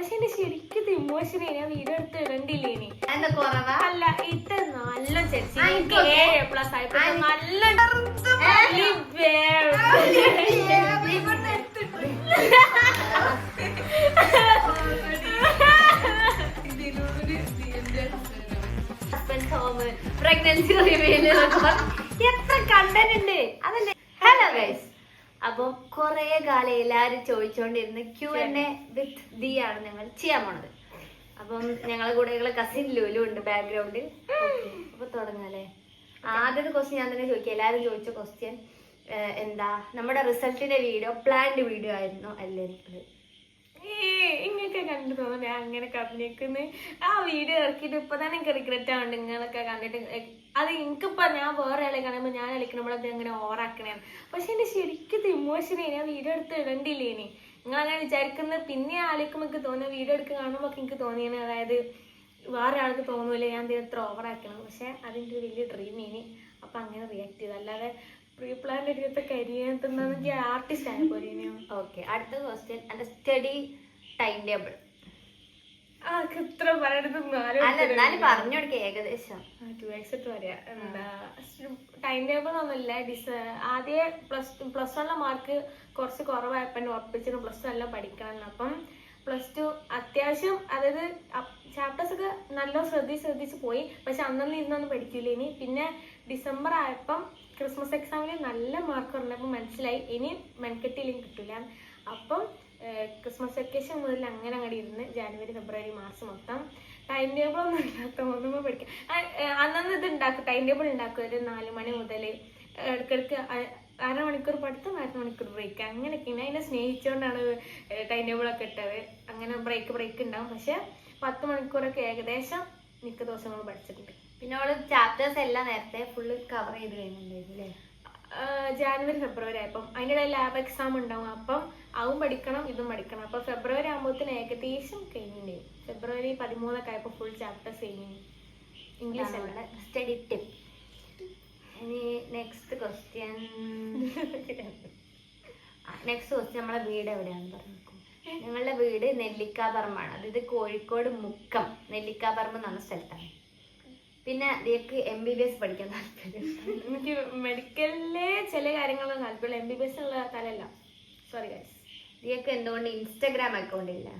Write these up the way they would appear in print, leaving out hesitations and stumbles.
പക്ഷെ എന്റെ ശരിക്കും ഇമോഷണൽ ഞാൻ വീഡിയോ എടുത്ത് ഇടണ്ടില്ലേനി. എന്താ കുറവാ? അല്ല ഇത് നല്ല ചേച്ചി പ്ലസ് ആയപ്പോ നല്ല പ്രഗ്നൻസി എത്ര കണ്ടന്റ് ഉണ്ട് അതല്ലേ. ഹലോ ഗൈസ്, അപ്പൊ കൊറേ കാലം എല്ലാരും ചോദിച്ചോണ്ടിരുന്ന Q&A വിത്ത് ദി ആണ് ഞങ്ങൾ ചെയ്യാൻ പോണത്. അപ്പം ഞങ്ങളെ കൂടെ കസിൻ ലുലു ഉണ്ട് ബാക്ക്ഗ്രൗണ്ടിൽ. അപ്പൊ തുടങ്ങാല്ലേ. ആദ്യത്തെ ക്വസ്റ്റ്യൻ ഞാൻ തന്നെ ചോദിക്കാം. എല്ലാരും ചോദിച്ച ക്വസ്റ്റ്യൻ എന്താ, നമ്മുടെ റിസൾട്ടിന്റെ വീഡിയോ പ്ലാൻഡ് വീഡിയോ ആയിരുന്നു അല്ലേ? ഇങ്ങനൊക്കെ കണ്ടു തോന്നുന്നു ഞാൻ അങ്ങനെ കണ്ടിരിക്കുന്നു. ആ വീഡിയോ ഇറക്കിയിട്ട് ഇപ്പൊ തന്നെ എനിക്ക് റിഗ്രറ്റ് ആവുന്നുണ്ട് നിങ്ങളൊക്കെ കണ്ടിട്ട്. അത് എനിക്കിപ്പോ ഞാൻ വേറെ ആളെ കാണുമ്പോൾ ഞാൻ കളിക്കണമ്പോഴത് അങ്ങനെ ഓവറാക്കണേ. പക്ഷെ എന്റെ ശരിക്കും ഇമോഷണൽ ഞാൻ വീഡിയോ എടുത്ത് ഇടണ്ടില്ലേനി. നിങ്ങളങ്ങനെ വിചാരിക്കുന്നത് പിന്നെ ആലോചിക്കുമ്പോൾ എനിക്ക് തോന്നുന്നു വീഡിയോ എടുത്ത് കാണുമ്പോൾ എനിക്ക് തോന്നിയാണ്, അതായത് വേറെ ആൾക്ക് തോന്നൂല്ലേ ഞാൻ എത്ര ഓവറാക്കണം. പക്ഷെ അതിൻ്റെ ഒരു വലിയ ഡ്രീം ഇനി അപ്പൊ അങ്ങനെ റിയാക്ട് ചെയ്തു. അല്ലാതെ പ്രീ പ്ലാൻ എടുത്ത കരിയർ ആർട്ടിസ്റ്റ് ആയ പോലെ. ഓക്കെ, അടുത്ത ക്വസ്റ്റ്യൻ എന്റെ സ്റ്റഡി ടൈം ടേബിൾ. ഇത്ര എന്നാലും പറഞ്ഞു കൊടുക്കുക ഏകദേശം. എന്താ ടൈം ടേബിൾ ഒന്നുമില്ല. ആദ്യം പ്ലസ് വണ്ണിലെ മാർക്ക് കുറച്ച് കുറവായപ്പോ ഉറപ്പിച്ചിട്ട് പ്ലസ് ടു നല്ല പഠിക്കണം. അപ്പം പ്ലസ് ടു അത്യാവശ്യം, അതായത് ചാപ്റ്റേഴ്സ് ഒക്കെ നല്ല ശ്രദ്ധിച്ച് പോയി. പക്ഷെ അന്നൊന്നും ഇരുന്നൊന്നും പഠിക്കില്ല. ഇനി പിന്നെ ഡിസംബർ ആയപ്പം ക്രിസ്മസ് എക്സാമിന് നല്ല മാർക്ക് പറഞ്ഞപ്പോൾ മനസ്സിലായി ഇനി മെൻകെട്ടിയില്ലെങ്കിൽ കിട്ടില്ല. അപ്പം ക്രിസ്മസ് വെക്കേഷൻ മുതൽ അങ്ങനെ അങ്ങോട്ട് ഇരുന്ന് ജനുവരി ഫെബ്രുവരി മാർച്ച് മൊത്തം ടൈം ടേബിൾ ഒന്നും ഇല്ലാത്ത ഒന്നും പഠിക്കാം. അന്നന്ന് ഇത് ഉണ്ടാക്കും, ടൈം ടേബിൾ ഉണ്ടാക്കും. ഒരു 4 മണി മുതൽ ഇടയ്ക്കിടയ്ക്ക് അരമണിക്കൂർ പഠിത്തം 1 മണിക്കൂർ ബ്രേക്ക് അങ്ങനെയൊക്കെ. അതിനെ സ്നേഹിച്ചുകൊണ്ടാണ് ടൈം ടേബിളൊക്കെ ഇട്ടത്. അങ്ങനെ ബ്രേക്ക് ഉണ്ടാവും. പക്ഷെ 10 മണിക്കൂറൊക്കെ ഏകദേശം മിക്ക ദിവസങ്ങളും പഠിച്ചിട്ടുണ്ട്. പിന്നെ അവള് ചാപ്റ്റേഴ്സ് എല്ലാം നേരത്തെ ഫുള്ള് കവർ ചെയ്ത് കഴിഞ്ഞിട്ടുണ്ടായിരുന്നു. ജാനുവരി ഫെബ്രുവരി ആയപ്പം അതിൻ്റെ ഇടയിൽ ലാബ് എക്സാം ഉണ്ടാവും. അപ്പം അതും പഠിക്കണം ഇതും പഠിക്കണം. അപ്പൊ ഫെബ്രുവരി ആകുമ്പോഴത്തേന് ഏകദേശം കഴിഞ്ഞിട്ടുണ്ടാവും. ഫെബ്രുവരി 13 ആയപ്പോൾ ഫുൾ ചാപ്റ്റേഴ്സ് കഴിഞ്ഞു. English study tip. ഇനി നെക്സ്റ്റ് ക്വസ്റ്റ്യൻ നമ്മളെ വീട് എവിടെയാണെന്ന് പറഞ്ഞു. ഞങ്ങളുടെ വീട് നെല്ലിക്കാപ്പറമ്പാണ്. അതായത് കോഴിക്കോട് മുക്കം നെല്ലിക്കാപ്പറമ്പ് എന്ന് പറഞ്ഞ സ്ഥലത്താണ്. പിന്നെ ഇതിലേക്ക് MBBS പഠിക്കാൻ താല്പര്യം. എനിക്ക് മെഡിക്കലിലെ ചില കാര്യങ്ങളൊന്നും താല്പര്യമില്ല. MBBS ഉള്ള തലല്ല. Sorry guys. ഇതിലേക്ക് എന്തുകൊണ്ട് ഇൻസ്റ്റാഗ്രാം അക്കൗണ്ട് ഇല്ല?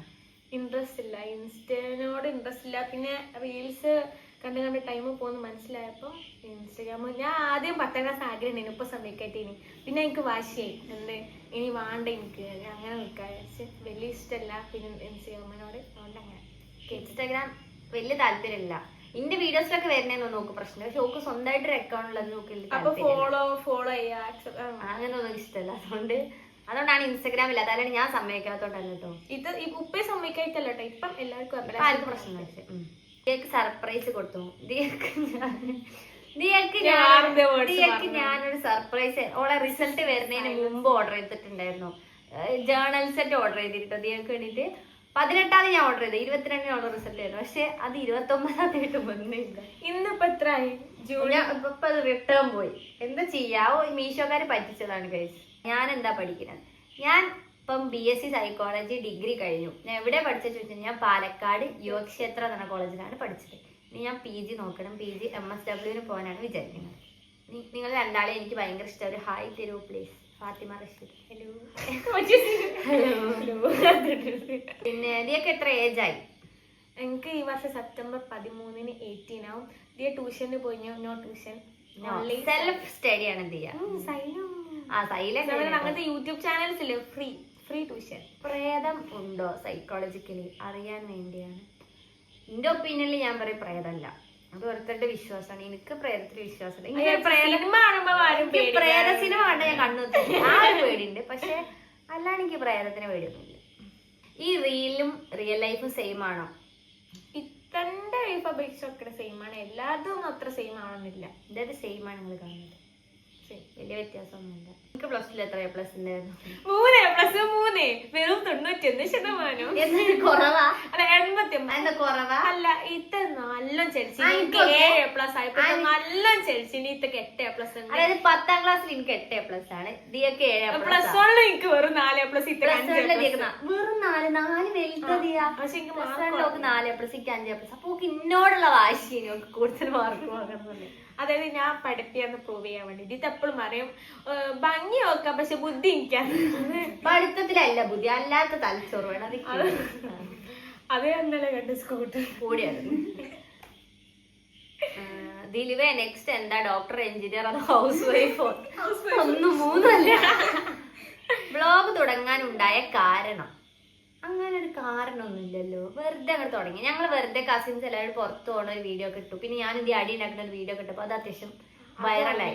ഇൻട്രസ്റ്റ് ഇല്ല. ഇൻസ്റ്റനോട് ഇൻട്രസ്റ്റ് ഇല്ല. പിന്നെ റീൽസ് കണ്ട് ടൈം പോകുന്ന മനസ്സിലായപ്പോൾ ഇൻസ്റ്റാഗ്രാം ഞാൻ ആദ്യം 10ാം ക്ലാസ് ആഗ്രഹം ഉണ്ടായിരുന്നു. ഇപ്പൊ സമയക്കായിട്ടേനി. പിന്നെ എനിക്ക് വാശിയായി എന്ത് ഇനി വേണ്ട എനിക്ക് അങ്ങനെ നിൽക്കാൻ വെച്ച് വലിയ ഇഷ്ടമല്ല. പിന്നെ ഇൻസ്റ്റാഗ്രാമിനോട് അതുകൊണ്ട് അങ്ങനെ ഇൻസ്റ്റാഗ്രാം വലിയ താല്പര്യമില്ല. ഇന്റെ വീഡിയോസിലൊക്കെ വരുന്നതെന്ന് നോക്ക് പ്രശ്നം. പക്ഷെ ഓക്ക് സ്വന്തമായിട്ടൊരു അക്കൗണ്ട് ഉള്ളത് നോക്കില്ല. ഫോളോ ചെയ്യാ അങ്ങനെ ഒന്നും ഇഷ്ടമല്ല. അതുകൊണ്ടാണ് ഇൻസ്റ്റാഗ്രാം ഇല്ല. അതായത് ഞാൻ സമ്മതിക്കാത്തോണ്ടല്ല കേട്ടോ. ഇത് ഇപ്പൊ സമ്മതിക്കായിട്ടല്ല കേട്ടോ. ഇപ്പം എല്ലാവർക്കും ആർക്കും പ്രശ്നം. ദിയക്ക് സർപ്രൈസ് കൊടുത്തു. ദിയക്ക് ഞാനൊരു സർപ്രൈസ് ഓളെ റിസൾട്ട് വരുന്നതിന് മുമ്പ് ഓർഡർ ചെയ്തിട്ടുണ്ടായിരുന്നു. ജേർണൽ സെറ്റ് ഓർഡർ ചെയ്തിട്ടോ ദിയക്ക് വേണ്ടിട്ട്. 18 ഞാൻ ഓർഡർ ചെയ്തത്. 22 ഓർഡർ റിസൾട്ട് ആയിരുന്നു. പക്ഷെ അത് 29 വന്നില്ല. ഇന്നിപ്പോ എത്രയായി? ഇപ്പൊ അത് റിട്ടേൺ പോയി. എന്താ ചെയ്യാവോ? മീഷോക്കാര് പറ്റിച്ചതാണ് ഗൈസ്. ഞാൻ എന്താ പഠിക്കുന്നത്? ഞാൻ ഇപ്പം BSc സൈക്കോളജി ഡിഗ്രി കഴിഞ്ഞു. ഞാൻ എവിടെ പഠിച്ചെന്ന് ചോദിച്ചാൽ ഞാൻ പാലക്കാട് യുവക്ഷേത്ര എന്ന കോളേജിലാണ് പഠിച്ചത്. ഇനി ഞാൻ PG നോക്കണം. PG MSW പോകാനാണ് വിചാരിക്കുന്നത്. നിങ്ങൾ രണ്ടാളെ എനിക്ക് ഭയങ്കര ഇഷ്ടം. ഒരു ഹായ് തരൂ പ്ലീസ്. ഫാത്തിമ റഷീദ്. പിന്നെ ഇതിയൊക്കെ എത്ര ഏജ് ആയി? എനിക്ക് ഈ വർഷം സെപ്റ്റംബർ 13 18 ആവും. ദിയ ട്യൂഷന് പോയി. നോ ട്യൂഷൻ, സെൽഫ് സ്റ്റഡി ആണ് ദിയ. അങ്ങനത്തെ യൂട്യൂബ് ചാനൽസ് ഇല്ലേ ഫ്രീ ട്യൂഷൻ. പ്രേതം ഉണ്ടോ സൈക്കോളജിക്കലി അറിയാൻ വേണ്ടിയാണ്. എന്റെ ഒപ്പീനിയനിൽ ഞാൻ പറയും പ്രേതമല്ല. അത് ഓരോരുത്തരുടെ വിശ്വാസമാണ്. എനിക്ക് പ്രേതത്തിൽ വിശ്വാസമില്ല. പ്രേത സിനിമ കണ്ട ഞാൻ കണ്ണു ആ ഒരു പേടിയുണ്ട്. പക്ഷെ അല്ലാണ്ട് എനിക്ക് പ്രേതത്തിന് പേടിയൊന്നുമില്ല. ഈ റീലും റിയൽ ലൈഫും സെയിം ആണോ? ഇത്തന്റെ ലൈഫ് അപേക്ഷിച്ചൊക്കെ സെയിം ആണ്. എല്ലാതും അത്ര സെയിം ആവണമെന്നില്ല. ഇതൊരു സെയിം ആണ് നിങ്ങൾ കാണുന്നത്. വലിയ വ്യത്യാസമൊന്നുമില്ല. നിനക്ക് പ്ലസ് ടു എത്ര A+ ഉണ്ടായിരുന്നു? 3 വെറും 91%. എന്നിട്ട് കുറവാ? അല്ല 89. എന്താ കുറവാ? അല്ല ഇത് നല്ല ചെടിച്ചിന് A+ ആയപ്പോ നല്ല ചെടിച്ചിന് ഇതൊക്കെ 8A+ ഉണ്ട്. അതായത് 10ാം ക്ലാസ്സിൽ എനിക്ക് 8A+ ആണ്, ദിയൊക്കെ 7A+. +1 എനിക്ക് വെറും 4A+, ഇത്ര 5A+. വെറും 4 വലുതാ ദിയ. പക്ഷെ എനിക്ക് +1 4A+, എനിക്ക് 5A+. അപ്പൊ ഇന്നോടുള്ള വാശി എനിക്ക് കൂടുതൽ മാർക്ക് വാങ്ങണം. അതായത് ഞാൻ പഠിപ്പിയാന്ന് പ്രൂവ് ചെയ്യാൻ വേണ്ടി ഇത് എപ്പോഴും പറയും ഭംഗി നോക്കാം പക്ഷെ ബുദ്ധി എനിക്കാണ്. പഠിത്തത്തിലല്ല ബുദ്ധി, അല്ലാത്ത തലച്ചോറ് വേണം. അത് എന്നല്ലേ കണ്ട് സ്കൂട്ടർ കൂടിയാണ്. ദിലുവേ നെക്സ്റ്റ് എന്താ, ഡോക്ടർ, എഞ്ചിനീയർ, അതോ ഹൗസ് വൈഫോ? 1 3 അല്ല. ബ്ലോഗ് തുടങ്ങാനുണ്ടായ കാരണം? അങ്ങനെ ഒരു കാരണമൊന്നുമില്ലല്ലോ, വെറുതെ അങ്ങോട്ട് തുടങ്ങി. ഞങ്ങൾ വെറുതെ കസിൻസ് എല്ലാവരും പുറത്ത് പോകുന്ന ഒരു വീഡിയോ ഒക്കെ ഇട്ടു. പിന്നെ ഞാൻ ഇത് അടി ഉണ്ടാക്കുന്ന ഒരു വീഡിയോ ഒക്കെ ഇട്ടപ്പോൾ അത് അത്യാവശ്യം വൈറലായി,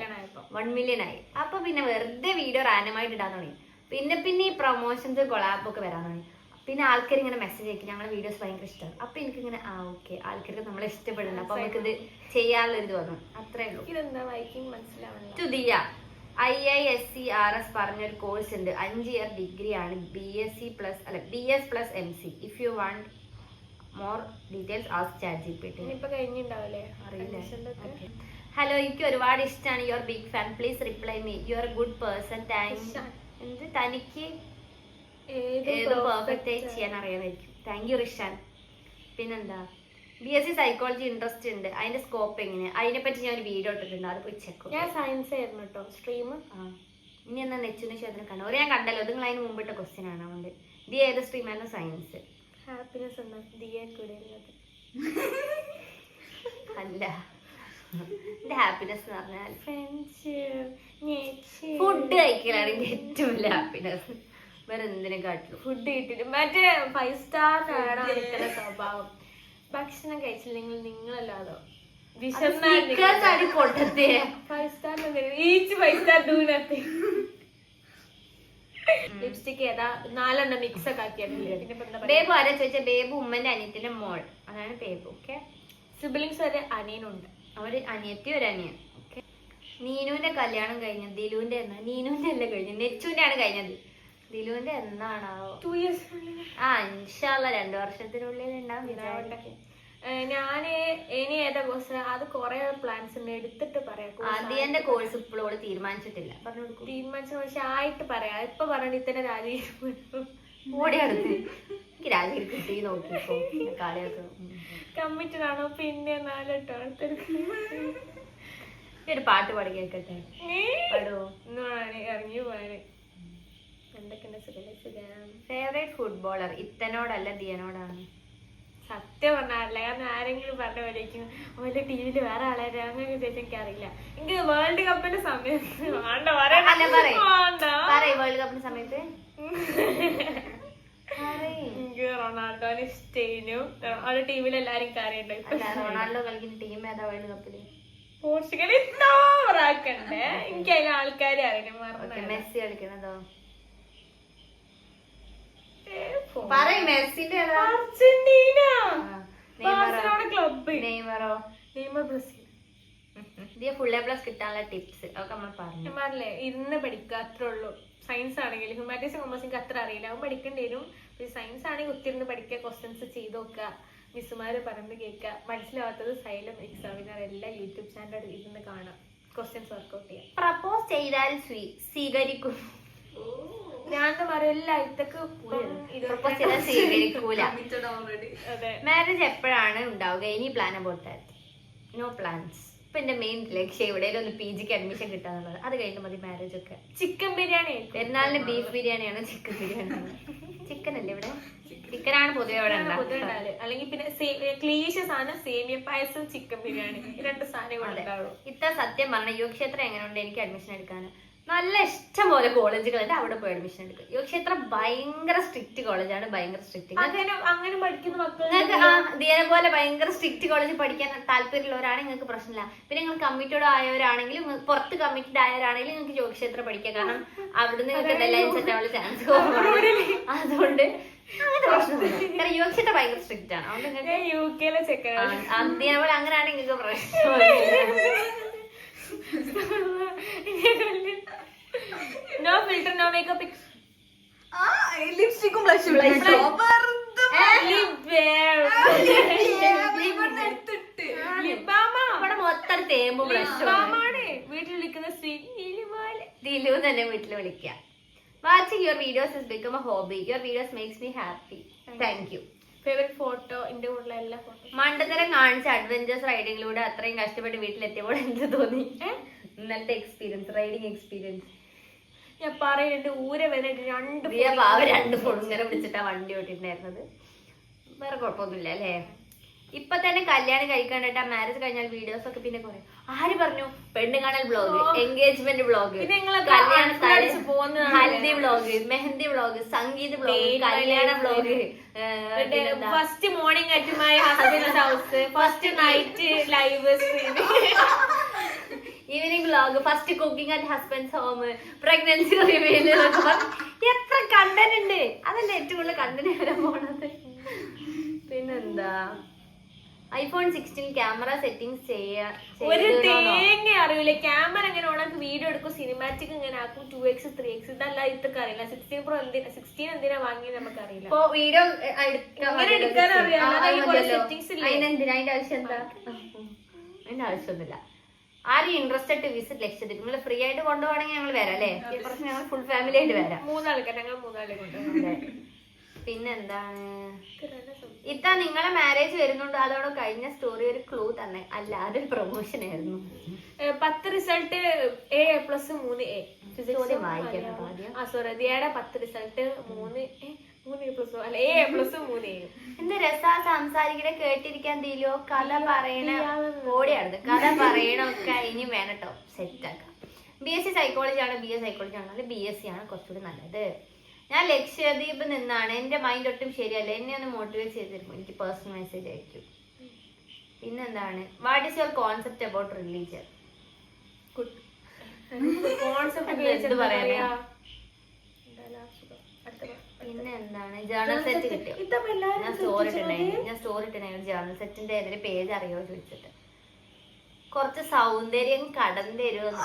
1 million ആയി. അപ്പൊ പിന്നെ വെറുതെ വീഡിയോ റാൻഡമായിട്ട് ഇടാൻ തുടങ്ങി. പിന്നെ ഈ പ്രൊമോഷൻസ് കൊളാബൊക്കെ വരാൻ തുടങ്ങി. പിന്നെ ആൾക്കാർ ഇങ്ങനെ മെസ്സേജ് അയക്കും, ഞങ്ങളുടെ വീഡിയോസ് ഭയങ്കര ഇഷ്ടമാണ്. അപ്പൊ എനിക്കിങ്ങനെ ഓക്കെ ആൾക്കാർക്ക് നമ്മളെ ഇഷ്ടപ്പെടുന്നുണ്ട്, അപ്പൊ നമുക്കിത് ചെയ്യാനുള്ള ഒരു ഇത് വന്നു. അത്രേ ഉള്ളൂ. ഇതെന്താ വായിക്കും മനസ്സിലാവണം. തുതിയ IISCRS പറഞ്ഞൊരു കോഴ്സ് ഉണ്ട്, 5 year ഡിഗ്രി ആണ്, BS plus MC. If you want more details ask ChatGPT. ഇപ്പൊ കഴിഞ്ഞിണ്ടാവില്ലേ? അറിയില്ല. ഹലോ, എനിക്ക് ഒരുപാട് ഇഷ്ടമാണ്, your big fan, please reply me, you are good person, thanks. എന്ത് തനിക്ക് ഏതോ പെർഫെക്റ്റ് ആയി ചെയ്യാൻ അറിയാമായിരിക്കും. Thank you Rishan. പിന്നെന്താ, BSc സൈക്കോളജി ഇൻട്രസ്റ്റ് ഉണ്ട്, അതിന്റെ സ്കോപ്പ് എങ്ങനെയാ? അതിനെ പറ്റി ഞാൻ ഒരു വീഡിയോ ഇട്ടിട്ടുണ്ട്, അത് പോയി ചെക്ക്. ഞാൻ സയൻസ് ആയിരുന്നു കേട്ടോ സ്ട്രീം. ഇനി എന്നാ നെച്ചിന് ശേഷം കണ്ടു, ഒരു ഞാൻ കണ്ടല്ലോ, നിങ്ങൾ അതിന് മുമ്പിട്ട ക്വസ്റ്റ്യൻ ആണ്. അതുകൊണ്ട് ദി ഏത് സ്ട്രീം ആയിരുന്നു? സയൻസ്. ഹാപ്പിനെസ് ഉണ്ടോ ദിയെ കൂടെ ഉള്ളത്? അല്ല, എന്റെ ഹാപ്പിനെസ് എന്ന് പറഞ്ഞാൽ ഫുഡ് കഴിക്കലാണ് എനിക്ക് ഏറ്റവും വലിയ ഹാപ്പിനെസ്. വേറെ എന്തിനെ കാട്ടിലും ഫുഡ് കിട്ടിട്ട് മറ്റേ 5 star ആണ് സ്വഭാവം. ഭക്ഷണം കഴിച്ചില്ലെങ്കിൽ നിങ്ങളല്ലാതോ പൊട്ടത്തെ 5 star each 5 star do nothing. Lipstick ഏതാ 4 മിക്സ് ഒക്കെ ആക്കിയാണ്. ബേബു ആരാ ചോദിച്ചാൽ ബേബു ഉമ്മന്റെ അനിയത്തിന്റെ മോൾ, അതാണ് ബേബു. ഓക്കെ, സിബിലിങ്സ് ഒരു അനിയനുണ്ട്, ഒരു അനിയത്തി ഒരു അനിയൻ. ഓക്കെ, നീനുവിന്റെ കല്യാണം കഴിഞ്ഞത്, ദിലുവിന്റെ എന്നാ? നീനുവിന്റെ അല്ല കഴിഞ്ഞത്, നെച്ചുവിന്റെ ആണ് കഴിഞ്ഞത്. ദിലുവിന്റെ എന്നാണാവോ? 2 years. ഇൻഷാ അല്ലാഹ് 2 വർഷത്തിനുള്ളിൽ ഉണ്ടാവും. ഞാന് ഇനി ഏതാ കോഴ്സ്, അത് കൊറേ പ്ലാൻസ് ഉണ്ട്, എടുത്തിട്ട് പറയാം. ആദ്യന്റെ കോഴ്സ് ഇപ്പോഴും തീരുമാനിച്ചിട്ടില്ല, തീരുമാനിച്ച പക്ഷെ ആയിട്ട് പറയാം. ഇപ്പൊ പറഞ്ഞിട്ട് ഇത്തന്നെ രാജീവ് ഓടി അടുത്ത് എനിക്ക് രാജീവ് കിട്ടി നോക്കിപ്പോ കാളിയൊക്കെ കമ്മിറ്റഡ് ആണോ? പിന്നെ 4 ഒരു പാട്ട് പാടി കേൾക്കട്ടെ. ഇറങ്ങി പോവാന്. Favourite footballer? ഇത്തനോടല്ല ദിയനോടാണ്. സത്യം പറഞ്ഞാലേ, കാരണം ആരെങ്കിലും പറഞ്ഞ പോലെയും ഓരോ ടിവിയില് വേറെ ആളാരെ അങ്ങനെ ചോദിച്ചാൽ എനിക്ക് അറിയില്ല. എനിക്ക് വേൾഡ് കപ്പിന്റെ സമയത്ത് വേൾഡ് കപ്പിന്റെ സമയത്ത് എനിക്ക് റൊണാൾഡോനെ ഇഷ്ടേനു. ഓരോ ടീമിൽ എല്ലാരും കാര്യമുണ്ട്. റൊണാൾഡോ കളിക്കുന്ന ടീം ഏതാ വേൾഡ് കപ്പില്? പോർച്ചുഗൽ. ഇന്നോ ആക്കണ്ടേ, എനിക്ക് അതിന് ആൾക്കാരെ അറിയാം. മെസ്സി കളിക്കണതോ? ഫുൾ A+ കിട്ടാനുള്ള ടിപ്സ് ഒക്കെ നമ്മൾ പറഞ്ഞില്ലേ? ഇരുന്ന് പഠിക്കുക, അത്രേ ഉള്ളൂ. സയൻസ് ആണെങ്കിൽ ഹ്യൂമാനിറ്റീസ് കോമേഴ്സ് എനിക്ക് അത്ര അറിയില്ല, അവൻ പഠിക്കേണ്ടി വരും. സയൻസ് ആണെങ്കിൽ ഒത്തിരുന്ന് പഠിക്കുക, ക്വസ്റ്റ്യൻസ് ചെയ്ത് നോക്കുക, മിസ്സുമാര് പറഞ്ഞ് കേൾക്കുക. മനസ്സിലാവാത്തത് സൈലം എക്സാമിനർ എല്ലാ യൂട്യൂബ് ചാനൽ ഇരുന്ന് കാണാം, ക്വസ്റ്റ്യൻസ് വർക്ക്ഔട്ട് ചെയ്യാം. പ്രപ്പോസ് ചെയ്താൽ സ്വീകരിക്കും? ഞാൻ പറയില്ല, ഇതൊക്കെ സ്വീകരിക്കൂല. മാരേജ് എപ്പോഴാണ് ഉണ്ടാവുക? Any plan about that? No plans. ഇപ്പൊ എന്റെ മെയിൻ ലക്ഷ്യം എവിടെയെങ്കിലും ഒന്ന് PGക്ക് അഡ്മിഷൻ കിട്ടാന്നുള്ളത്. അത് കഴിഞ്ഞിട്ട് മതി മാരേജ് ഒക്കെ. ചിക്കൻ ബിരിയാണി പെരുന്നാളിന് ബീഫ് ബിരിയാണിയാണോ ചിക്കൻ ബിരിയാണിയാണോ? ചിക്കൻ അല്ലേ ഇവിടെ? ചിക്കനാണ് പൊതുവെ ഇവിടെ ഉണ്ടാവുക. അല്ലെങ്കിൽ പിന്നെ ക്ലീശ സാധനം സേമിയ പായസം, ചിക്കൻ ബിരിയാണി, 2 സാധനങ്ങൾ. ഇത്ര സത്യം പറഞ്ഞ യുവക്ഷേത്രം എങ്ങനെയുണ്ട്? എനിക്ക് അഡ്മിഷൻ എടുക്കാന് നല്ല ഇഷ്ടം പോലെ കോളേജുകളുണ്ട്, അവിടെ പോയി അഡ്മിഷൻ എടുക്കുക. യുവക്ഷേത്രം ഭയങ്കര സ്ട്രിക്റ്റ് കോളേജാണ്, ഭയങ്കര സ്ട്രിക്റ്റ്. അങ്ങനെ പഠിക്കുന്ന മക്കൾ ഇതേപോലെ ഭയങ്കര സ്ട്രിക്റ്റ് കോളേജിൽ പഠിക്കാൻ താല്പര്യമുള്ളവരാണെങ്കിൽ നിങ്ങൾക്ക് പ്രശ്നമില്ല. പിന്നെ നിങ്ങൾ കമ്മിറ്റഡ് ആയവരാണെങ്കിലും പുറത്ത് കമ്മിറ്റഡ് ആയവരാണെങ്കിലും നിങ്ങൾക്ക് യോഗ്യക്ഷേത്രം പഠിക്കാം. കാരണം അവിടുന്ന് നിങ്ങൾക്ക് എന്തെല്ലാം സെറ്റ് ആവാനുള്ള ചാൻസ് കുറവാണ്. അതുകൊണ്ട് അങ്ങനത്തെ പ്രശ്നമില്ല. കാരണം യുവക്ഷേത്രം ഭയങ്കര സ്ട്രിക്റ്റ് ആണ്. അതുകൊണ്ട് നിങ്ങൾക്ക് അതേപോലെ അങ്ങനെയാണെങ്കിൽ നിങ്ങൾക്ക് പ്രശ്നമില്ല. നോ ഫിൽറ്റർ നോ മേക്കപ്പ് ലിപ്സ്റ്റിക്കും ബ്ലഷും ഇവിടെ മൊത്തം തേമ്പ് ബ്ലഷാണ് വീട്ടിൽ വിളിക്കുന്ന ദിലു തന്നെ വീട്ടിൽ വിളിക്കാം. Watching your videos is become A hobby. Your videos makes me happy. Thank you. Favourite photo എന്റെ കൂടെ എല്ലാ ഫോട്ടോ. മണ്ടത്തരം കാണിച്ച അഡ്വഞ്ചേഴ്സ് റൈഡിങ്ങിലൂടെ അത്രയും കഷ്ടപ്പെട്ട് വീട്ടിലെത്തിയപ്പോൾ എന്ത് തോന്നി? ഇന്നലത്തെ എക്സ്പീരിയൻസ്, റൈഡിങ് എക്സ്പീരിയൻസ്. ഞാൻ പറയുന്നുണ്ട് ഊര വരെ രണ്ട് ഫോൺ ഇങ്ങനെ പിടിച്ചിട്ടാ വണ്ടി ഓട്ടിട്ടുണ്ടായിരുന്നത്. വേറെ കുഴപ്പമൊന്നുമില്ല അല്ലേ? ഇപ്പൊ തന്നെ കല്യാണം കഴിക്കാണ്ടിട്ട് മാരേജ് കഴിഞ്ഞാൽ വീഡിയോസ് ഒക്കെ പിന്നെ കുറെ ആര് പറഞ്ഞു പെണ്ണ് കാണൽ vlog, engagement vlog, haldi vlog, mehndi vlog, sangeet vlog, കല്യാണ vlog, first morning at my husband house, first night live streaming, evening vlog, first cooking at husbands home, pregnancy reveal. എത്ര കണ്ടന്റ് ഉണ്ട്. അതല്ലേ ഏറ്റവും കൂടുതൽ കണ്ടന്റ് വരാൻ പോണത്. പിന്നെന്താ ഐഫോൺ 16 ക്യാമറ സെറ്റിംഗ്സ് ഒരു തേങ്ങ അറിയില്ല. ക്യാമറ എങ്ങനെ ഓണാക്കി വീഡിയോ എടുക്കും, സിനിമാറ്റിക് ഇങ്ങനെ ആക്കും, 2x 3x ഇതല്ല ഇതൊക്കെ അറിയില്ല. 16 Pro 16 എന്തിനാ വാങ്ങിയത് നമുക്ക് അറിയില്ല. ഇപ്പൊ വീഡിയോ എടുക്കാൻ അറിയാം. അതിന്റെ ആവശ്യം എന്താ? അതിന്റെ ആവശ്യമൊന്നുമില്ല. ആരും ഇൻട്രസ്റ്റഡ് ടു വിസിറ്റ് ലക്ഷദ്വീപ്. നിങ്ങൾ ഫ്രീ ആയിട്ട് കൊണ്ടുപോകണമെങ്കിൽ ഞങ്ങൾ വരാം അല്ലേ? കുറച്ച് ഞങ്ങൾ ഫുൾ ഫാമിലി ആയിട്ട് വരാം. ഞങ്ങൾ മൂന്നാളെ കൊണ്ടുപോകാം. പിന്നെന്താണ് ഇത്താ നിങ്ങളെ മാരേജ് വരുന്നുണ്ട്, അതോടെ കഴിഞ്ഞ സ്റ്റോറി ഒരു ക്ലൂ തന്നെ അല്ല, അതൊരു പ്രൊമോഷൻ ആയിരുന്നു. 10 റിസൾട്ട് A+, 3A. സോറി ദിയയുടെ 10 റിസൾട്ട് 3A+, അല്ല A+, 3A. എന്ത് രസാ സംസാരിക്കണ കേട്ടിരിക്കാൻ തീലോ. കഥ പറയണ ഓടിയാടുന്നത്, കഥ പറയണൊക്കെ ഇനി വേണം കേട്ടോ, സെറ്റാക്കാം. BSc സൈക്കോളജി ആണ്, BA സൈക്കോളജി ആണ്, അല്ലെ BSc ആണ് കുറച്ചുകൂടി നല്ലത്. ഞാൻ ലക്ഷദ്വീപ് നിന്നാണ്. എന്റെ മൈൻഡ് ഒട്ടും ശരിയല്ല, എന്നെ ഒന്ന് മോട്ടിവേറ്റ് ചെയ്തിരുന്നു. എനിക്ക് പേഴ്സണൽ മെസ്സേജ് അയക്കും. പിന്നെന്താണ് what is your concept about religion? പിന്നെ എന്താണ് ജേർണൽ സെറ്റ് കിട്ടിയോ? ഞാൻ സ്റ്റോറി ഇട്ടുണ്ടായിരുന്നു ജേർണൽ സെറ്റിന്റെ ഏതൊരു പേജ് അറിയോ ചോദിച്ചിട്ട്. കുറച്ച് സൗന്ദര്യം കടം തരുമെന്ന്.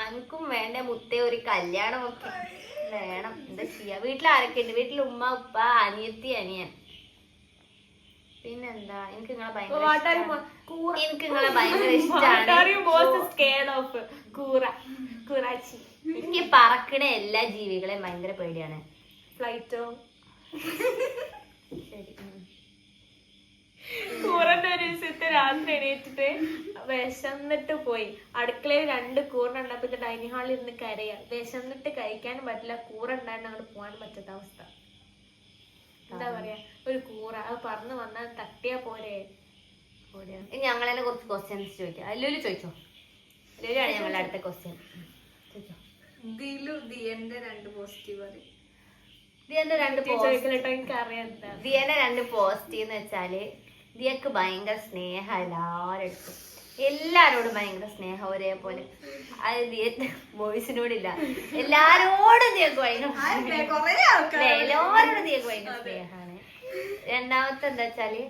അനക്കും വേണ്ട മുത്തേ ഒരു കല്യാണമൊക്കെ വേണം. എന്താ ചെയ്യാ? വീട്ടിൽ ആരൊക്കെ ഉണ്ട്? വീട്ടിൽ ഉമ്മ, ഉപ്പ, അനിയത്തി, അനിയൻ. പിന്നെന്താ എനിക്ക് നിങ്ങളെ ഭയങ്കര ഇഷ്ടമാണ്. എനിക്ക് പറക്കണ എല്ലാ ജീവികളെയും ഭയങ്കര പേടിയാണ്. ഫ്ലൈറ്റോ ശരി. കൂറന്റെ ഒരു ദിവസത്തെ രാത്രി എണീറ്റിട്ട് വിശന്നിട്ട് പോയി. അടുക്കളയിൽ 2 കൂറുണ്ടപ്പോ ഡൈനിങ് ഹാളിൽ ഇരുന്ന് കരയാ. വിശന്നിട്ട് കഴിക്കാനും പറ്റില്ല, കൂറ ഉണ്ടായിരുന്നു അങ്ങോട്ട് പോകാനും പറ്റാത്ത അവസ്ഥ. എന്താ പറയാ, ഒരു കൂറ അത് പറന്ന് വന്നാൽ തട്ടിയാ പോരെ. ഞങ്ങളെ കുറച്ച് ക്വസ്റ്റ്യൻസ് ചോദിക്കാം. ലുലു ചോദിച്ചോ? ലുലുവാണ് ഞങ്ങളുടെ അടുത്ത ക്വസ്റ്റ്യൻ. ചോദിച്ചോ. ദിയന്റെ 2 പോസിറ്റീവ് പറയും. ദിയന്റെ 2 പോസിറ്റീവ് എന്ന് വെച്ചാല് ദിയക്ക് ഭയങ്കര സ്നേഹം. എല്ലാരോടും ഭയങ്കര സ്നേഹം ഒരേപോലെ. അത് ദിയന്റെ ബോയ്സിനോടില്ല, എല്ലാരോടും ദിയക്ക് ഭയങ്കര എല്ലാരോടും ദിയക്ക് ഭയങ്കര സ്നേഹമാണ്. രണ്ടാമത്തെ എന്താ വെച്ചാല്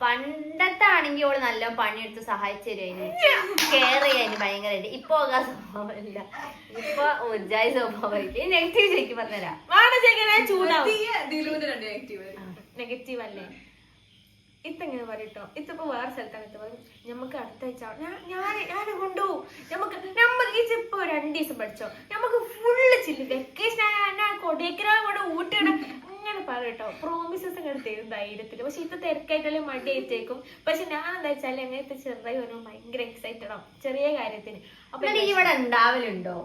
പണ്ടത്തെ ആണെങ്കിൽ ഓള് നല്ല പണിയെടുത്ത് സഹായിച്ചു തരുവാന്, കെയർ ചെയ്യാന് ഭയങ്കരമായിട്ട്. ഇപ്പൊ സ്വഭാവമില്ല, ഇപ്പൊ ഉജ്ജായി സ്വഭാവമായിട്ട്. നെഗറ്റീവ് ശരിക്കും പറഞ്ഞുതരാം. നെഗറ്റീവ് അല്ലേ? ഇതെങ്ങനെ പറയട്ടോ, ഇതിപ്പോ വേറെ സ്ഥലത്താണ്. ഇത് പറയും നമുക്ക് അടുത്ത ആഴ്ച ഞാൻ കൊണ്ടുപോകും, നമുക്ക് ഇപ്പൊ 2 ദിവസം പഠിച്ചോ, നമുക്ക് ഫുള്ള് ചില്ല് വെക്കേഷൻ കൊടേക്കനാൾ കൊണ്ട് ഊട്ടിട അങ്ങനെ പറയട്ടോ. പ്രോമിസസ് അങ്ങനെ തരും ധൈര്യത്തില്. പക്ഷെ ഇത് തിരക്കായിട്ടല്ലേ മടി ആയിട്ടേക്കും. പക്ഷെ ഞാൻ എന്താ വെച്ചാല് അങ്ങനത്തെ ചെറുതായി വരുമ്പോൾ ഭയങ്കര എക്സൈറ്റഡ് ആവും ചെറിയ കാര്യത്തിന്. അപ്പൊ ഇവിടെ ഉണ്ടാവലുണ്ടോ?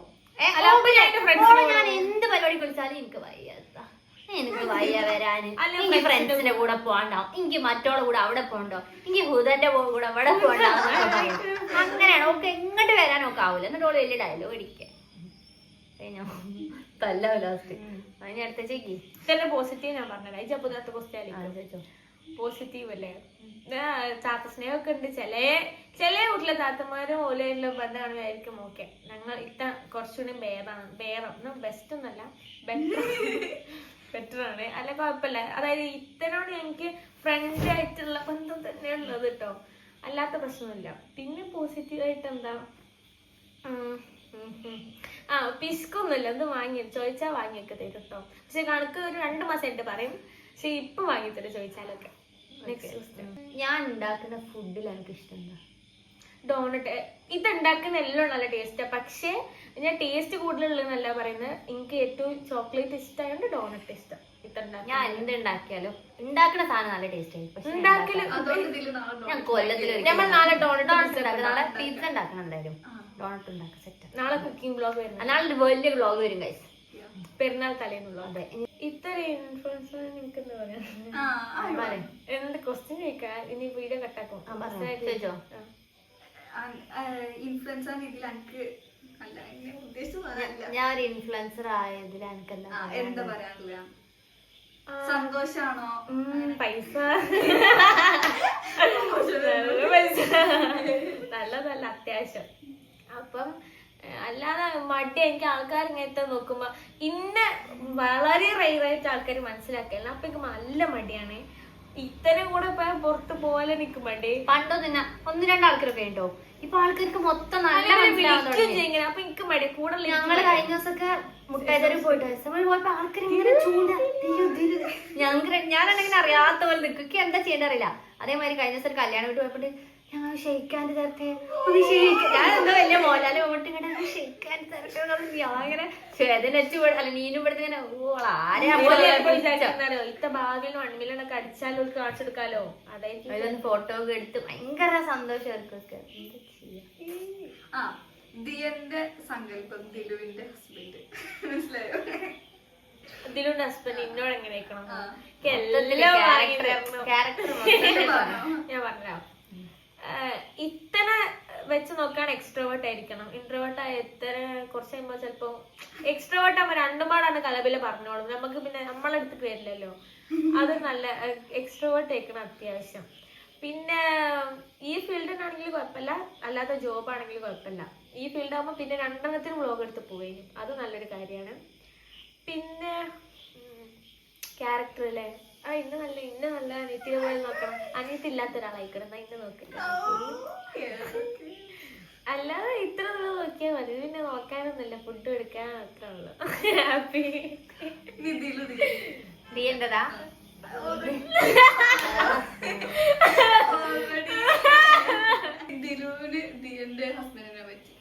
ഞാൻ എന്ത് പരിപാടി വിളിച്ചാലും എനിക്ക് വയ്യ, എനിക്ക് വയ്യ വരാന്, എനിക്ക് ഫ്രണ്ട്സിന്റെ കൂടെ പോകണ്ടാവും, എനിക്ക് മറ്റോടെ കൂടെ അവിടെ പോകണ്ടോ, എനിക്ക് ഹുദന്റെ കൂടെ അവിടെ പോകണ്ടാവും. അങ്ങനെയാണ് ഓക്കെ. ഇങ്ങോട്ട് വരാനൊക്കെ ആവൂല. എന്നിട്ട് ഓള് വലിയ ഡയലോഗ് അടിക്കുക. തല്ല ലാസ്റ്റ്. അതിന് അടുത്ത ചേക്കി പോസിറ്റീവ് ഞാൻ പറഞ്ഞത്. പോസിറ്റീവ് അല്ലേ? താത്ത സ്നേഹമൊക്കെ ഉണ്ട്. ചില വീട്ടിലെ താത്തമാരും ഓലയിലുള്ള ബന്ധമാണെന്നായിരിക്കും ഓക്കെ. ഞങ്ങൾ കുറച്ചുകൂടി ബെസ്റ്റ് ഒന്നല്ല, ബെറ്റർ. ബെറ്റർ ആണ്. അല്ല കുഴപ്പമില്ല. അതായത് ഇത്തനോട് എനിക്ക് ഫ്രണ്ട് ആയിട്ടുള്ള ബന്ധം തന്നെയുള്ളത് കേട്ടോ, അല്ലാത്ത പ്രശ്നമില്ല. പിന്നെ പോസിറ്റീവായിട്ട് എന്താ, പിസ്കൊന്നുമില്ല. എന്ത് ചോദിച്ചാൽ വാങ്ങിയൊക്കെ തരും കേട്ടോ. പക്ഷെ കണക്ക് ഒരു 2 മാസമായിട്ട് പറയും. പക്ഷെ ഇപ്പൊ വാങ്ങിത്തരും ചോദിച്ചാലൊക്കെ. ഞാൻ ഉണ്ടാക്കുന്ന ഫുഡിൽ എനിക്ക് ഇഷ്ടം ഡോണറ്റ്. ഇത് ഉണ്ടാക്കുന്ന എല്ലാം നല്ല ടേസ്റ്റാ. പക്ഷെ ഞാൻ ടേസ്റ്റ് കൂടുതലുള്ളതെന്നല്ല പറയുന്നത്, എനിക്ക് ഏറ്റവും ചോക്ലേറ്റ് ഇഷ്ടമായതുകൊണ്ട് ഡോണറ്റ് ഇഷ്ടം. ഞാൻ എന്ത് ഉണ്ടാക്കിയാലും ഉണ്ടാക്കുന്ന സാധനം നല്ല ടേസ്റ്റ് ആയി. പക്ഷെ ഞാൻ കൊല്ലത്തിൽ നമ്മൾ നാളെ ഡോണറ്റ് നാളെ പിസ്സ ഉണ്ടാക്കണം. എന്തായാലും ഡോണറ്റ് ഉണ്ടാക്കാം സെറ്റ്. നാളെ കുക്കിംഗ് ബ്ലോഗ് വരും. നാളെ വലിയ ബ്ലോഗ് വരും ഗൈസ്, പെരുന്നാൾ തലേന്നുള്ള. അതെ, ഇത്ര ഇൻഫ്ലുവൻസർ എനിക്ക് എന്താ പറയാ, എന്ത് ക്വസ്റ്റ്യൻ ചോദിക്കാം. ഇനി വീഡിയോ കട്ടാക്കും. ഇൻഫ്ലുവൻസർ രീതിയിൽ എനിക്ക് അല്ല ഉദ്ദേശിച്ചു. ഞാൻ ഒരു ഇൻഫ്ലുവൻസർ ആയതിൽ എനിക്ക് എന്താ പറയാനില്ല, സന്തോഷാണോ? പൈസ നല്ലതല്ല അത്യാവശ്യം. അപ്പം അല്ലാതെ മടി എനിക്ക് ആൾക്കാർ ഇങ്ങനത്തെ നോക്കുമ്പോ വളരെ റെയറായിട്ട് ആൾക്കാർ മനസ്സിലാക്കില്ല. അപ്പൊ എനിക്ക് നല്ല മടിയാണ്. ഇത്തരം കൂടെ ഇപ്പൊ പുറത്ത് പോലെ എനിക്ക് മടി. പണ്ടോ തന്നെ 1-2 ആൾക്കാരൊക്കെ ഉണ്ടോ, ഇപ്പൊ ആൾക്കാർക്ക് മൊത്തം നല്ല മനസ്സിലാവുന്നുണ്ട്. അപ്പൊ എനിക്ക് മടി കൂടുതൽ. ഞങ്ങള് കഴിഞ്ഞ ദിവസമൊക്കെ മുട്ടായിത്തരം പോയിട്ട് പോയപ്പോ ആൾക്കാർ ഇങ്ങനെ ചൂണ്ട ഞാനെന്തെങ്കിലും അറിയാത്ത പോലെ നിൽക്കുക, എന്താ ചെയ്യേണ്ട അറിയില്ല. അതേമാതിരി കഴിഞ്ഞ ദിവസം ഒരു കല്യാണം വീട്ട് പോയപ്പോണ്ട് ഞങ്ങൾ ഷെയ്ക്കാൻ്റെ തരട്ടെ, ഞാൻ എന്താ വലിയ മോലാല് പോയിട്ട് ഇങ്ങനെ ഷെയ്ക്കാൻ്റെ തരട്ടെ. ഞാൻ ഇങ്ങനെ വേദനച്ചു അല്ല നീനും ഇവിടുന്ന് ഇങ്ങനെ ഇത്ത ഭാഗം 1 മില്യണൊക്കെ അടിച്ചാലും കാണിച്ചെടുക്കാലോ. അതായത് ഫോട്ടോ ഒക്കെ എടുത്ത് ഭയങ്കര സന്തോഷം അവർക്കൊക്കെ. ആ ദിയന്റെ സങ്കല്പം ദിലുവിന്റെ ഹസ്ബൻഡ് മനസ്സിലായോ? ദിലുവിന്റെ ഹസ്ബൻഡ് എന്നോട് എങ്ങനെ ഞാൻ പറഞ്ഞോ. ഇത്തന വെച്ച് നോക്കാൻ എക്സ്ട്രോവേർട്ട് ആയിരിക്കണം. ഇൻട്രോവേർട്ട് ആയ എത്ര കുറച്ച് കഴിയുമ്പോ ചിലപ്പോ എക്സ്ട്രോവേർട്ട് ആകുമ്പോ 2 പാടാണ് കലബില് പറഞ്ഞോളും. നമുക്ക് പിന്നെ നമ്മളെടുത്തിട്ട് വരില്ലല്ലോ. അത് നല്ല എക്സ്ട്രോവേർട്ട് ആയിരിക്കണം അത്യാവശ്യം. പിന്നെ ഈ ഫീൽഡിനാണെങ്കിൽ കുഴപ്പമില്ല, അല്ലാത്ത ജോബ് ആണെങ്കിൽ കുഴപ്പമില്ല. ഈ ഫീൽഡ് ആകുമ്പോൾ പിന്നെ 2 വ്ലോഗ് എടുത്ത് പോവേനും അത് നല്ലൊരു കാര്യമാണ്. പിന്നെ ക്യാരക്ടർ അല്ലേ, ഇന്ന നല്ല അനിയത്തിനെ പോലെ നോക്കണം. അനിയത്തി ഇല്ലാത്ത ഒരാളായിക്കണം, ഇന്ന നോക്കില്ല. അല്ലാതെ ഇത്ര നോക്കിയാൽ മതി. പിന്നെ നോക്കാനൊന്നുമില്ല, ഫുഡ് എടുക്കാൻ അത്ര ഉള്ളു. ഹാപ്പി. ദിയന്റെതാ ദിലുവിന് ദിയന്റെ ഹസ്ബൻഡിനെ പറ്റി.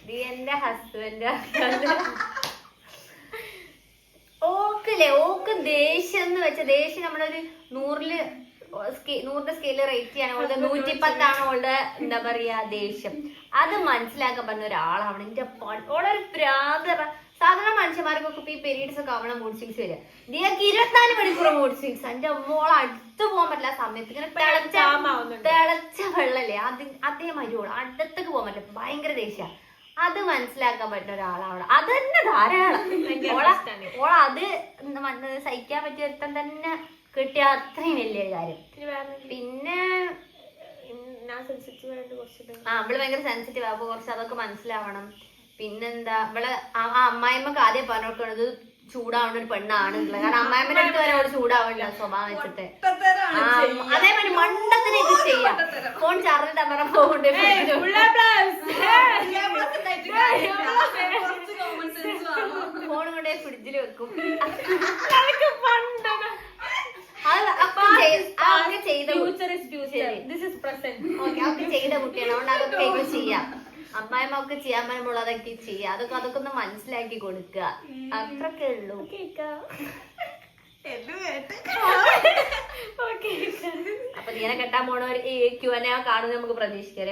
ദിയന്റെ ഹസ്ബൻഡ് ഓക്ക് ദേഷ്യം എന്ന് വെച്ച ദേഷ്യം നമ്മളൊരു 100ന്റെ സ്കെയില് റേറ്റ് ചെയ്യാണ്. അവളുടെ 110 അവളുടെ എന്താ പറയാ ദേഷ്യം. അത് മനസ്സിലാക്കാൻ പറഞ്ഞ ഒരാളാണ് എന്റെ ഓളൊരു പ്രാന്ത. സാധാരണ മനുഷ്യന്മാർക്കൊക്കെ ഇപ്പൊ ഈ പീരീഡ്സ് ഒക്കെ ആവണം മൂഡ് സ്വിങ്സ് വരിക. ദിയക്ക് 24 മണിക്കൂർ മൂഡ് സ്വിങ്സ്. എന്റെ മോൾ അടുത്ത് പോകാൻ പറ്റില്ല സമയത്ത്. ഇങ്ങനെ തിളച്ച വെള്ളല്ലേ അതേമാതിരി ഓള് അടുത്തേക്ക് പോകാൻ പറ്റില്ല, ഭയങ്കര ദേഷ്യ. അത് മനസ്സിലാക്കാൻ പറ്റുന്ന ഒരാളാണ്. അത് തന്നെ ധാരാളം. അത് സഹിക്കാൻ പറ്റിയ ഒരുത്തൻ തന്നെ കിട്ടിയ അത്രയും വലിയ കാര്യം. പിന്നെ അവള് ഭയങ്കര സെൻസിറ്റീവ്. അപ്പൊ കുറച്ച് അതൊക്കെ മനസ്സിലാവണം. പിന്നെന്താ അവളെ അമ്മായിമ്മക്ക് ആദ്യം പറഞ്ഞോക്കണത് ചൂടാവുന്ന ഒരു പെണ്ണാണെന്നുള്ളത്. കാരണം അമ്മായിമ്മന്റെ അടുത്ത് വരെ അവള് ചൂടാവില്ല സ്വഭാവം വെച്ചിട്ട്. അതേമാതിരി മണ്ടത്തിന് ഇത് ചെയ്യാം. ഫോൺ ചാർജിട്ട് അമ്മ പോകണ്ടേ, ഫോൺ കൊണ്ടേ ഫ്രിഡ്ജിൽ വെക്കും. ചെയ്ത കുട്ടിയാണ്, അതുകൊണ്ട് അതൊക്കെ ചെയ്യാം. അമ്മായിമ്മ ഒക്കെ ചെയ്യാൻ പറ്റുമ്പോൾ അതൊക്കെ ചെയ്യാം. അതൊക്കെ ഒന്ന് മനസ്സിലാക്കി കൊടുക്കുക, അത്രക്കെ ഉള്ളൂ. അപ്പൊ നീനെ കെട്ടാൻ പോണവർ ഈ Q&A കാണുന്നത് നമുക്ക് പ്രതീക്ഷിക്കാം.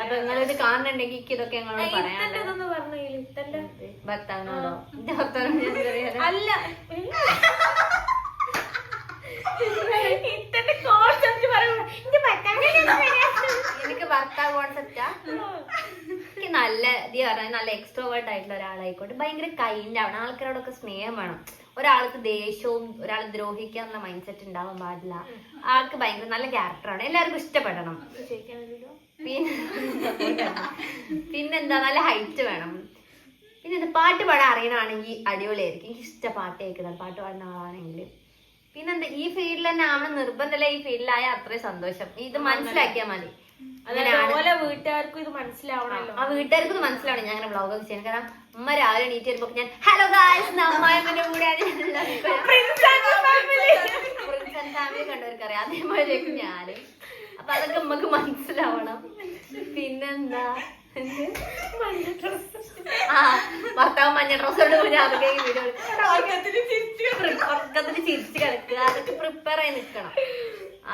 അപ്പൊ നിങ്ങളിത് കാണുന്നുണ്ടെങ്കിൽ ഇതൊക്കെ ഞങ്ങളോട് പറയാനുള്ളത്. ഭർത്താവിനോടോ? അല്ല, എനിക്ക് ഭർത്താവ് കോൺസെപ്റ്റാ. എനിക്ക് നല്ല നല്ല എക്സ്ട്രോവേർട്ട് ആയിട്ടുള്ള ഒരാളായിക്കോട്ടെ. ഭയങ്കര കൈൻഡ് ആവണം, ആൾക്കാരോടൊക്കെ സ്നേഹം വേണം. ഒരാൾക്ക് ദേഷ്യവും ഒരാളെ ദ്രോഹിക്കാന്നുള്ള മൈൻഡ് സെറ്റ് ഉണ്ടാവാൻ പാടില്ല. ആൾക്ക് ഭയങ്കര നല്ല ക്യാരക്ടറാണ്, എല്ലാവർക്കും ഇഷ്ടപ്പെടണം. പിന്നെന്താ നല്ല ഹൈറ്റ് വേണം. പിന്നെ പിന്നെ ഇത് പാട്ട് പാടാൻ അറിയണമാണെങ്കിൽ അടിപൊളിയായിരിക്കും. എനിക്ക് ഇഷ്ടം പാട്ട് കേൾക്കുന്നത്, പാട്ട് പാടുന്ന ആളാണെങ്കിൽ. പിന്നെന്താ ഈ ഫീൽഡിൽ തന്നെ ആവണം നിർബന്ധമല്ല, ഈ ഫീൽഡിലായ അത്രയും സന്തോഷം. ഇത് മനസ്സിലാക്കിയാൽ മതി. അതുപോലെ വീട്ടുകാർക്കും ഇത് മനസ്സിലാവണല്ലോ. ആ വീട്ടുകാർക്കും ഇത് മനസ്സിലാവണം ഞാൻ അങ്ങനെ വ്ളോഗ് ചെയ്യാൻ. കാരണം ഉമ്മ രാവിലെ എണീറ്റ് വരുമ്പോ ഞാൻ ഹലോ ഗായ്സ് അമ്മായിമ്മന്റെ കൂടെയാണ് പ്രിൻസ് ആൻഡ് ഫാമിലി കണ്ടവർക്കറിയാം, അതേപോലെയൊക്കെ ഞാനും. അപ്പൊ അതൊക്കെ ഉമ്മക്ക് മനസ്സിലാവണം. പിന്നെന്താ ഭർത്താവ് മഞ്ഞ ഡ്രസ്സോട് പോയി അതൊക്കെ വീഡിയോ ഉറക്കത്തിന് ചിരിച്ച് കിടക്കുക, അതൊക്കെ പ്രിപ്പയർ ആയി നിക്കണം.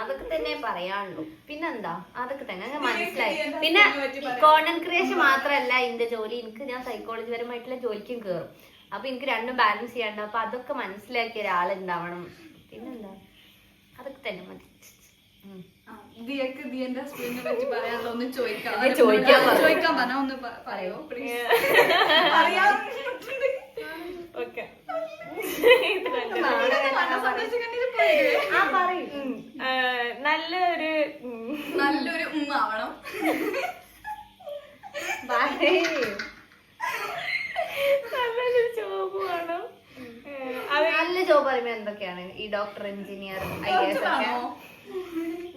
അതൊക്കെ തന്നെ പറയാനുള്ളൂ. പിന്നെന്താ അതൊക്കെ തന്നെ അങ്ങനെ മനസ്സിലായി. പിന്നെ കോണ്ടന്റ് ക്രിയേഷൻ മാത്രമല്ല എന്റെ ജോലി, ഞാൻ സൈക്കോളജി പരമായിട്ടുള്ള ജോലിക്കും കയറും. അപ്പൊ എനിക്ക് രണ്ടും ബാലൻസ് ചെയ്യാണ്ട്. അപ്പൊ അതൊക്കെ മനസ്സിലാക്കിയ ഒരാളുണ്ടാവണം. പിന്നെന്താ അതൊക്കെ തന്നെ മതി. ദിയന്റെ ഹസ്ബൻഡിനെ പറ്റി പറയാനുള്ള ഒന്ന് ചോദിക്കാൻ പറഞ്ഞ ഒന്ന് പറയോ പ്ലീസ്. ഓക്കെ, നല്ലൊരു ഉമ്മ ആവണം. നല്ലൊരു ജോബ് വേണം. നല്ല ജോബ് പറയുമ്പോ എന്തൊക്കെയാണ്? ഈ ഡോക്ടർ, എഞ്ചിനീയർ, IAS ഒക്കെ.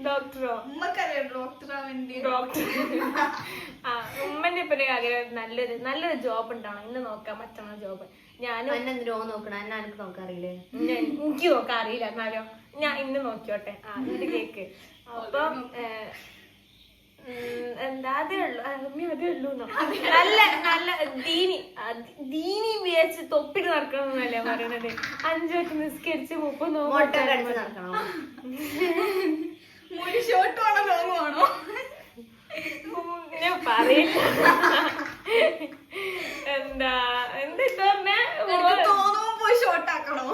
ഡോക്ടറോ? ഉമ്മക്കറിയാം ഡോക്ടറാ വേണ്ടി. ഡോക്ടർ ഉമ്മന്റെ ഇപ്പൊ ആഗ്രഹം നല്ലൊരു ജോബ് ഉണ്ടാവണം. ഇന്ന് നോക്കാൻ പറ്റണ ജോബ്. ഞാനും എന്തിനോ നോക്കണം, എന്നെ എനിക്ക് നോക്കാൻ അറിയില്ലേ? എനിക്ക് നോക്കാൻ അറിയില്ല, എന്നാലോ ഞാൻ ഇന്ന് നോക്കിയോട്ടെ. ഇത് കേക്ക്. അപ്പം എന്താ അതേ ഉള്ളു, അതേ ഉള്ളൂ. നല്ല നല്ല ദീനി വിചാരിച്ച് തൊപ്പിട്ട് നടക്കണമെന്നല്ലേ പറയണത്. 5 വട്ടം നിസ്കരിച്ച് 30 നടക്കണം. മുടി ഷോർട്ട് ആണോ ലോങ് ആണോ ഞാൻ പറയില്ല. എന്താ തോന്നുമ്പോ പോയി ഷോർട്ട് ആക്കണോ?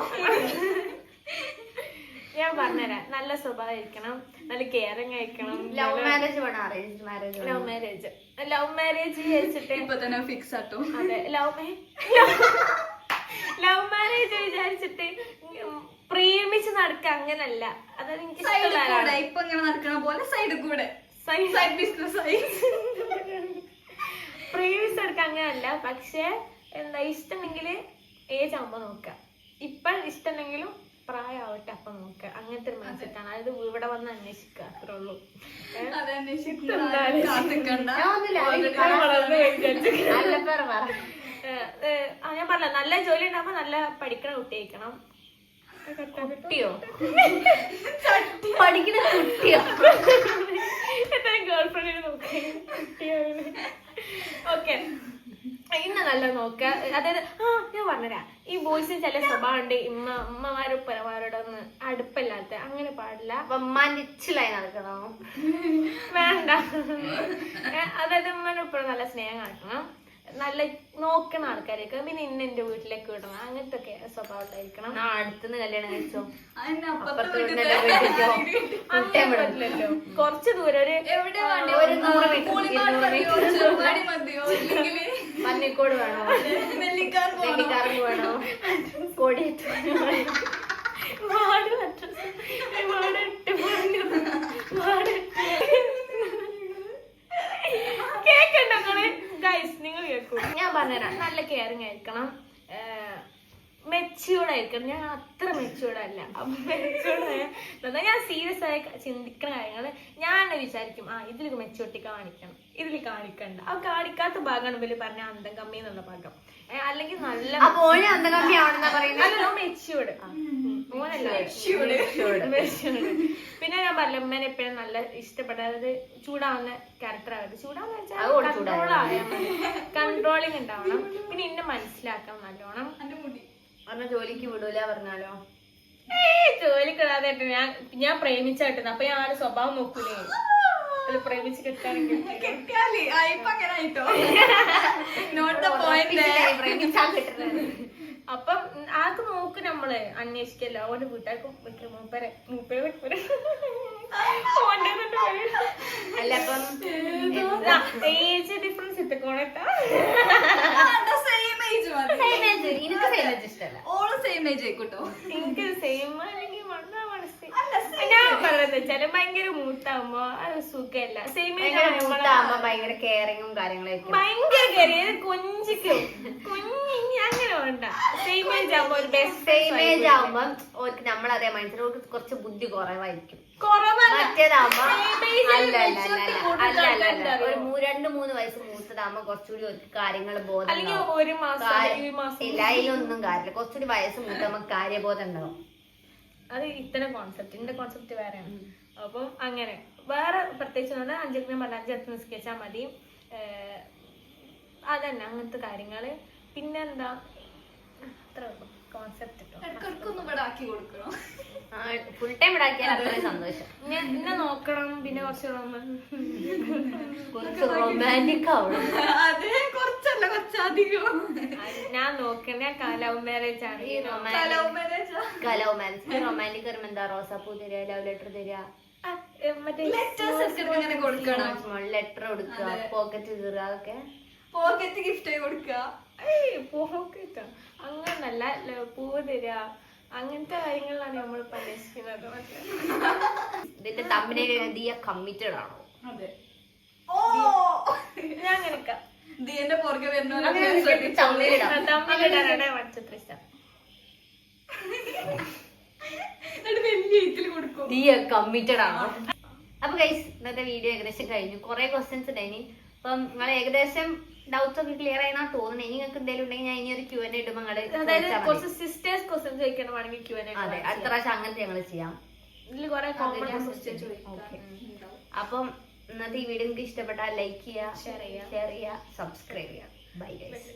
ഞാൻ പറഞ്ഞുതരാം. നല്ല സ്വഭാവം ആയിരിക്കണം, നല്ല കെയറിങ് ആയിരിക്കണം. ലവ് മാരേജ് വേണം, അറേഞ്ച് മാരേജ്? ലവ് മാരേജ് വിചാരിച്ചിട്ട് ഇപ്പൊ തന്നെ ഫിക്സ് ആട്ടോ. അതെ, ലവ് മാരേജ് വിചാരിച്ചിട്ട് പ്രേമിച്ച് നടക്ക അങ്ങനല്ല. അതായത് എനിക്ക് ഇപ്പൊ ഇങ്ങനെ നടക്കണ പോലെ സൈഡ് കൂടെ സൈഡ് ബിസിനസ് ആയി പ്രേമിച്ച് നടക്ക അങ്ങനല്ല. പക്ഷെ എന്താ ഇഷ്ടമെങ്കിൽ ഏജ് ആവുമ്പോ നോക്കാം. ഇപ്പൊ ഇഷ്ടമെങ്കിലും പ്രായമാവട്ടെ അപ്പൊ നോക്ക. അങ്ങനത്തെ ഒരു മൈൻഡ്സെറ്റാണ്. അതായത് ഇവിടെ വന്ന് അന്വേഷിക്കുക, അത്രേ ഉള്ളൂ. ഞാൻ പറഞ്ഞ നല്ല ജോലി ഉണ്ടാകുമ്പോ നല്ല പഠിക്കണ കുട്ടിയായിരിക്കണം. കുട്ടിയോ? പഠിക്കണ കുട്ടിയോ? എത്ര ഗേൾഫ്രണ്ടിനെ നോക്കി കുട്ടിയാണ്. ഓക്കെ, ഇന്ന നല്ല നോക്ക. അതായത് ഞാൻ പറഞ്ഞുതരാം, ഈ ബോയ്സിന് ചില സ്വഭാവം ഉണ്ട്. ഉമ്മമാരും ഉപ്പമാരോടൊന്ന് അടുപ്പല്ലാത്ത, അങ്ങനെ പാടില്ല. ഉമ്മാന്റെ ഇച്ചിലായി നടക്കണോ? വേണ്ട. അതായത് ഉമ്മനും ഉപ്പഴും നല്ല സ്നേഹം കാണിക്കണം, നല്ല നോക്കണ ആൾക്കാരേക്ക്. പിന്നെ ഇന്ന് എന്റെ വീട്ടിലേക്ക് വിടണം, അങ്ങനത്തെ ഒക്കെ സ്വഭാവം ഉണ്ടായിരിക്കണം. അടുത്തുനിന്ന് കല്യാണം കഴിച്ചോ? പറ്റില്ലല്ലോ. കുറച്ച് ദൂരം, പന്നിക്കോട് വേണോ, നെല്ലിക്കാർക്ക് വേണോ, കോടിയേറ്റ് കേക്കണ്ടേ ഗൈസ്? നിങ്ങൾ കേൾക്കൂ. ഞാൻ പറഞ്ഞുതരാം. നല്ല കെയറിങ് ആയിരിക്കണം, മെച്യൂർഡ് ആയിരിക്കണം. ഞാൻ അത്ര മെച്യൂർഡ് അല്ല. മെച്യൂർഡ് ഞാൻ സീരിയസ് ആയി ചിന്തിക്കുന്ന കാര്യങ്ങള് ഞാൻ വിചാരിക്കും, ഇതിൽ മെച്യൂരിറ്റി കാണിക്കണം, ഇതിൽ കാണിക്കണ്ട. ആ കാണിക്കാത്ത ഭാഗമാണ് ഇവര് പറഞ്ഞ അന്തം കമ്മി എന്നുള്ള ഭാഗം. അല്ലെങ്കിൽ നല്ല മെച്യൂർഡ്. പിന്നെ ഞാൻ പറഞ്ഞ ഉമ്മനെ എപ്പോഴും നല്ല ഇഷ്ടപ്പെട്ടത് ചൂടാവുന്ന ക്യാരക്ടർ ആവരുത്. ചൂടാവുന്ന വെച്ചാൽ കൺട്രോളിങ് ഉണ്ടാവണം. പിന്നെ ഇന്നെ മനസ്സിലാക്കണം നല്ലോണം. പറഞ്ഞ ജോലിക്ക് വിടൂല പറഞ്ഞാലോ? ജോലിക്ക് ഇടാതെ ഞാൻ പ്രേമിച്ചായിട്ടുണ്ട്. അപ്പൊ ഞാൻ ആരുടെ സ്വഭാവം നോക്കൂലേ? പ്രേമിച്ച് കിട്ടാണെങ്കിൽ അപ്പം ആർക്ക് നോക്കും നമ്മള് അന്വേഷിക്കല്ലോ. ഓന്റെ വീട്ടുകാർക്കും അല്ല അപ്പം ഏജ് ഡിഫറൻസ് ഇട്ടോണട്ടാ. എനിക്ക് സെയിം അല്ലെങ്കിൽ ഞാൻ എന്താ വെച്ചാല് ഭയങ്കര മൂത്താവുമ്പോ അത് സുഖല്ല. ഭയങ്കര മൂത്താകുമ്പോ ഭയങ്കര കെയറിങ്ങും കാര്യങ്ങളൊക്കെ ഭയങ്കര കയറി കൊഞ്ചിക്കും കുഞ്ഞി അങ്ങനെ വേണ്ട. സെയിം ഏജ് ആവുമ്പോ ഒരു സെയിം ഏജ് ആവുമ്പോ ഓർക്ക് നമ്മളതേ മനസ്സിൽ ഓർക്ക് കുറച്ച് ബുദ്ധി കുറവായിരിക്കും. കുറവല്ല. മറ്റേതാവുമ്പോ അല്ല കൂടുതൽ ഒരു 2-3 വയസ്സ് മൂത്തതാകുമ്പോ കുറച്ചുകൂടി ഓർക്ക് കാര്യങ്ങൾ ബോധം അല്ലെങ്കിൽ ഒരു മാസം ഈ മാസം ഇല്ല അതിലൊന്നും കാര്യമില്ല. കുറച്ചുകൂടി വയസ്സ് മൂത്താകുമ്പോ കാര്യബോധം ഉണ്ടാവും. അത് ഇത്തരം കോൺസെപ്റ്റ്, എന്റെ കോൺസെപ്റ്റ് വേറെയാണ്. അപ്പം അങ്ങനെ വേറെ പ്രത്യേകിച്ച് 5 പറഞ്ഞ 5 നിസ്കരിച്ചാൽ മതി. അതന്നെ അങ്ങനത്തെ കാര്യങ്ങള്. പിന്നെന്താ അത്ര കോൺസെപ്റ്റ് ഇടയ്ക്കൊന്ന് ഇവിടെ ആക്കി കൊടുക്കണം. ഫുൾ ടൈം ഇടാക്കിയാൽ അത്രയും സന്തോഷം. എന്നെ നോക്കണം. പിന്നെ കുറച്ച് കുറച്ച് റൊമാൻറ്റിക് ആവണം. അതെ കുറച്ചല്ല കുറച്ചധികം. ഞാൻ നോക്കണ ലവ് മാരേജ് ആണ്. ലവ് റൊമാൻറ്റിക് വരുമ്പോ എന്താ റോസാപ്പൂ തരിക, ലവ് ലെറ്റർ തരിക, മറ്റേ ഇങ്ങനെ കൊടുക്കണം. ലെറ്റർ കൊടുക്കുക, പോക്കറ്റ് കീറുക, അതൊക്കെ പോക്കറ്റ് ഗിഫ്റ്റ് കൊടുക്കുക. പോക്കറ്റോ അങ്ങനല്ല. പൂവ് തരിക അങ്ങനത്തെ കാര്യങ്ങളിലാണ് നമ്മൾ പരീക്ഷിക്കുന്നത്. ഇതിന്റെ തമ്മിൽ കമ്മിറ്റഡ് ആണോ? അതെ. ഞാൻ അങ്ങനെയൊക്കെ ദിയന്റെ പുറകെ വരുന്ന തമ്മിലിടാനാണ് മറ്റത്ര ഇഷ്ടം. വലിയ ഇതിൽ കൊടുക്കും. കമ്മിറ്റഡ് ആണോ? അപ്പൊ ഗൈസ് ഇന്നത്തെ വീഡിയോ ഏകദേശം കഴിഞ്ഞു. കുറെ ക്വസ്റ്റ്യൻസ് ഉണ്ടായിനി. അപ്പം നിങ്ങൾ ഏകദേശം ഡൗട്ട്സ് ഒക്കെ ക്ലിയർ ആയിനാ തോന്നുന്നത്. ഇനി നിങ്ങൾക്ക് എന്തെങ്കിലും ഉണ്ടെങ്കിൽ ഞാൻ ഇനി ഒരു Q&A ഇടുമ്പോൾ അതായത് കുറച്ച് സിസ്റ്റേഴ്സ് ക്വസ്റ്റ്യൻസ് ചോദിക്കണമെങ്കിൽ Q&A. അതെ, അടുത്ത പ്രാവശ്യം അങ്ങനത്തെ ഞങ്ങൾ ചെയ്യാം. ഇതിൽ കുറെ കോമൺ ക്വസ്റ്റ്യൻസ് അപ്പം ഇന്നത്തെ ഈ വീഡിയോ നിങ്ങൾക്ക് ഇഷ്ടപ്പെട്ടാൽ ലൈക്ക് ചെയ്യുക, ഷെയർ ചെയ്യുക, ഷെയർ ചെയ്യുക, സബ്സ്ക്രൈബ് ചെയ്യുക. Bye guys.